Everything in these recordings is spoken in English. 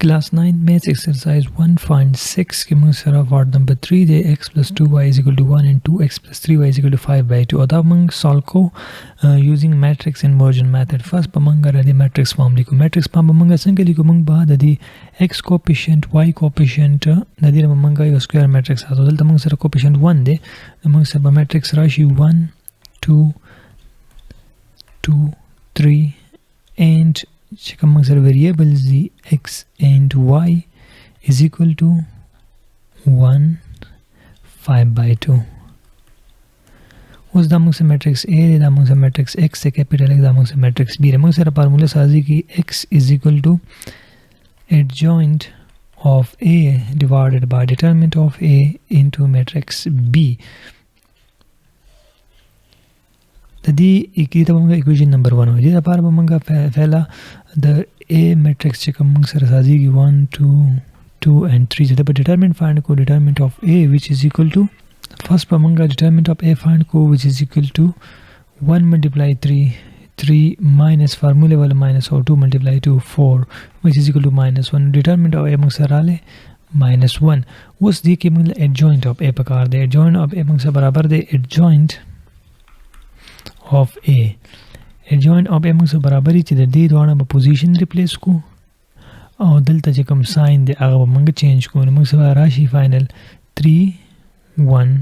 Class 9 maths exercise 1 find 6 के मंग सरा ward number 3 they x plus 2y is equal to 1 and 2x plus 3y is equal to 5 by 2 अदा मंग solve को using matrix inversion method first पमंगा रदी matrix form लिखो matrix form पमंगा संख्या लिखो मंग बाद ददी x coefficient y coefficient ददी पमंगा यो square matrix आतो दल तमंग सरा coefficient 1 दे तमंग सरा matrix राशि 1 2 2 3 and check among the variables the x and y is equal to 1 5 by 2 उस दामों से मैट्रिक्स A दे दामों से मैट्रिक्स X से कैपिटल X दामों से मैट्रिक्स B दामों से फार्मूला साजी की X is equal to adjoint of A divided by determinant of A into matrix B तदी इकी तब इक्वेशन नंबर 1 हो जिदा पार बमंगा पहला the A matrix check among साजी की 1 2 2 and 3 जिदा पर determinant find को determinant of A which is equal to first बमंगा determinant of A find को which is equal to 1 multiply 3 3 minus formula वाला minus और 2 multiply 2 4 which is equal to minus 1 determinant of A मंग सराले minus 1 उस दी के मंग adjoint of A पकार they adjoint of A मंग से बराबर दे adjoint of A adjoint of A मंग से बराबर ही चिदर दी दोना ब पोजीशन रिप्लेस को और दलता जकम साइन दे आगे मंग चेंज को मंग से राशि फाइनल 3 1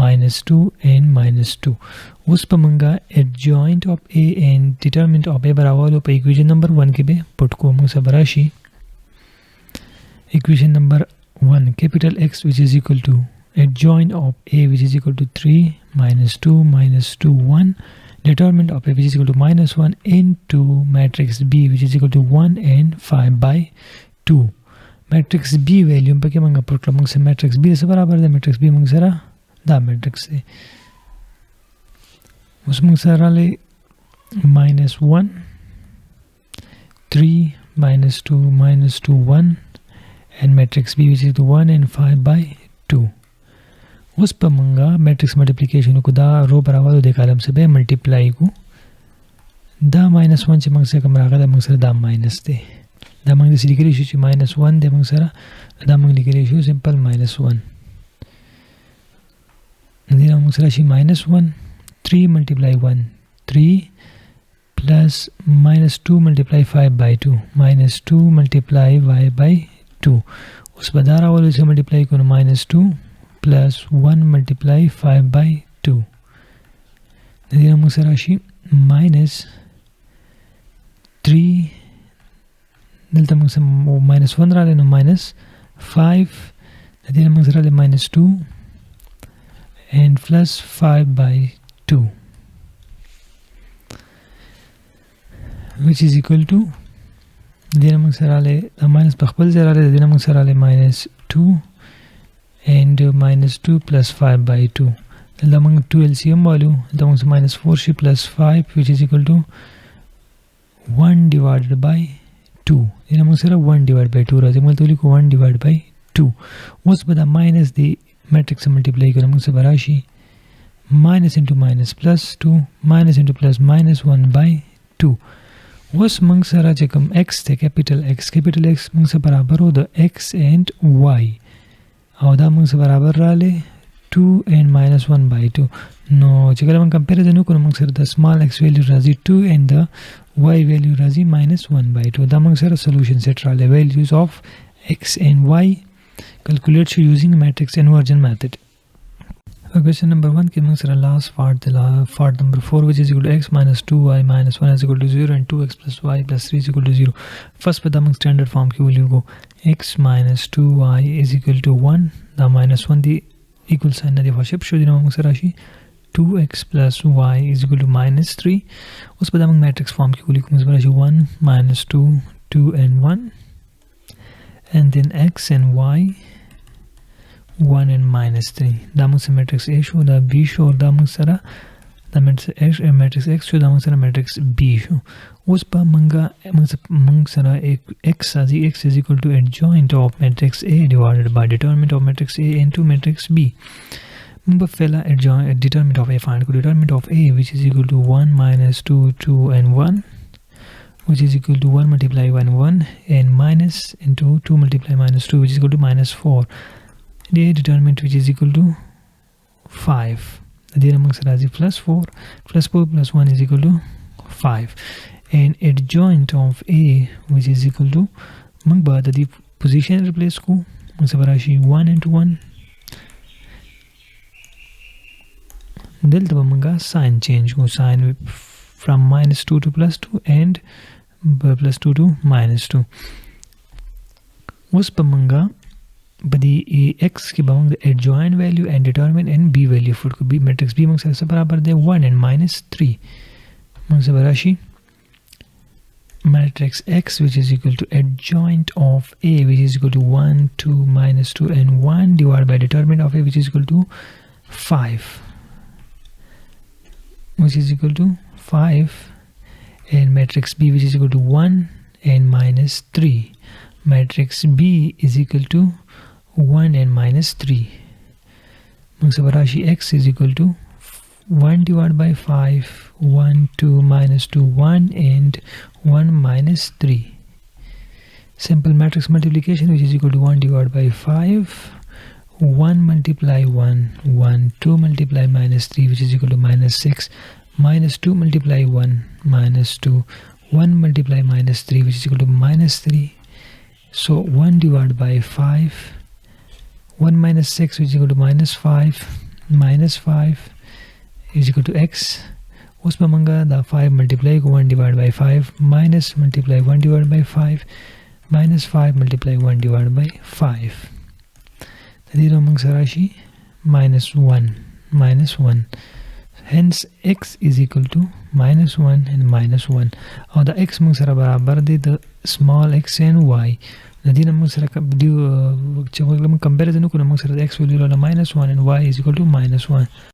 minus 2 and minus 2 उस पर मंगा adjoint of A and determinant of A बराबर हो पर इक्वेशन नंबर 1 के बे पुट को मंग से राशि equation number 1 capital X which is equal to adjoint of A which is equal to 3 minus 2 minus 2 1 determinant of A which is equal to minus 1 into matrix B which is equal to 1 and 5 by 2 matrix B value पे क्या मंगा put मंग से matrix B से बराबर है matrix B मंग सरा दा matrix से उस मंग सरा ले minus 1 3 minus 2 minus 2 1 and matrix B which is equal to 1 and 5 by 2 उस पर मंगा मैट्रिक्स मल्टीप्लिकेशन को दा रो बराबर दे कॉलम से बे मल्टीप्लाई को दा माइनस 1 से मंग से कम रखा दा मंग से दा माइनस दे दा मंग से लिखे रेशियो माइनस 1 दे मंग से दा मंग लिखे रेशियो सिंपल माइनस 1 दे मंग से राशि minus 1 3 multiply 1 3 plus minus 2 multiply 5 by 2 minus 2 multiply y by 2 उस बदारा वाले से मल्टीप्लाई को माइनस 2 plus 1 multiply 5 by 2 नदी नमक से राशि minus 3 नलता नमक से minus 1 रहा लेना minus 5 नदी नमक से रहा ले minus 2 and plus 5 by 2 which is equal to नदी नमक से रहा ले minus पखपल से रहा ले नदी नमक से रहा ले minus 2 and minus 2 plus 5 by 2 among 2 LCM value among minus 4c plus 5 which is equal to 1 divided by 2 in among 1 divided by 2 razimul to liko 1 divided by 2 was bada minus the matrix multiply ko among se barashi minus into minus plus 2 minus into plus minus 1 by 2 was among sara jakam x the capital X among se barabar ho the x and y और दा मंग से बराबर रहा ले 2 and minus 1 by 2 no check हम comparison को मंग से द स्मॉल x वैल्यू राजी 2 and the y वैल्यू राजी minus 1 by 2 दा मंग से सॉल्यूशन सेट रहा ले values of x and y calculate using matrix inversion method question number 1 के मंग से last part number 4 which is equal to x minus 2y minus 1 is equal to 0 and 2x plus y plus 3 is equal to 0 first पे दा मंग standard form की value को x minus 2y is equal to 1 the minus 1 the equal sign na the shift show dina mang rashi 2x plus y is equal to minus 3 us pe damang matrix form ki uli ko rashi 1 minus 2 2 and 1 and then x and y 1 and minus 3 damang se matrix A show da B show damang sara the matrix X show damang sara matrix B show उस पर मंग सरा एक x as x is equal to adjoint of matrix A divided by determinant of matrix A into matrix B मंग पर फैला adjoint determinant of A find को determinant of A which is equal to 1 minus 2 2 and 1 which is equal to 1 multiply 1 1 and minus minus into 2 multiply minus 2, which is equal to minus 4. The determinant which is equal to 5. The among Sarazi plus 4 plus 1 is equal to 5. And adjoint of A, which is equal to Mangba, the position replace ko Sabarashi 1 into 1. Delta Manga sign change go sign from minus 2 to plus 2 and plus 2 to minus 2. Was Pamanga, but the x ki bang the adjoint value and determine and b value for b matrix b mangsa se barabar de 1 and minus 3. Mangsa barashi matrix x, which is equal to adjoint of A, which is equal to 1, 2, minus 2 and 1 divided by determinant of A, which is equal to 5, which is equal to 5, and matrix B, which is equal to 1 and minus 3. Matrix B is equal to 1 and minus 3. Mangsabarashi x is equal to 1 divided by 5, 1, 2, minus 2, 1 and 1 minus 3. Simple matrix multiplication, which is equal to 1 divided by 5, 1 multiply 1, 1, 2 multiply minus 3, which is equal to minus 6, minus 2 multiply 1, minus 2, 1 multiply minus 3, which is equal to minus 3. So 1 divided by 5, 1 minus 6, which is equal to minus 5 is equal to x. Usme manga the 5 multiply 1 divided by 5, minus multiply 1 divided by 5, minus 5 multiply 1 divided by 5. Tadiro mangsarashi minus 1. Hence x is equal to minus 1 and minus 1. Or the x mangsara barabar de the small x and y. Nadina mangsara comparison ko mangsara x value minus 1 and y is equal to minus 1.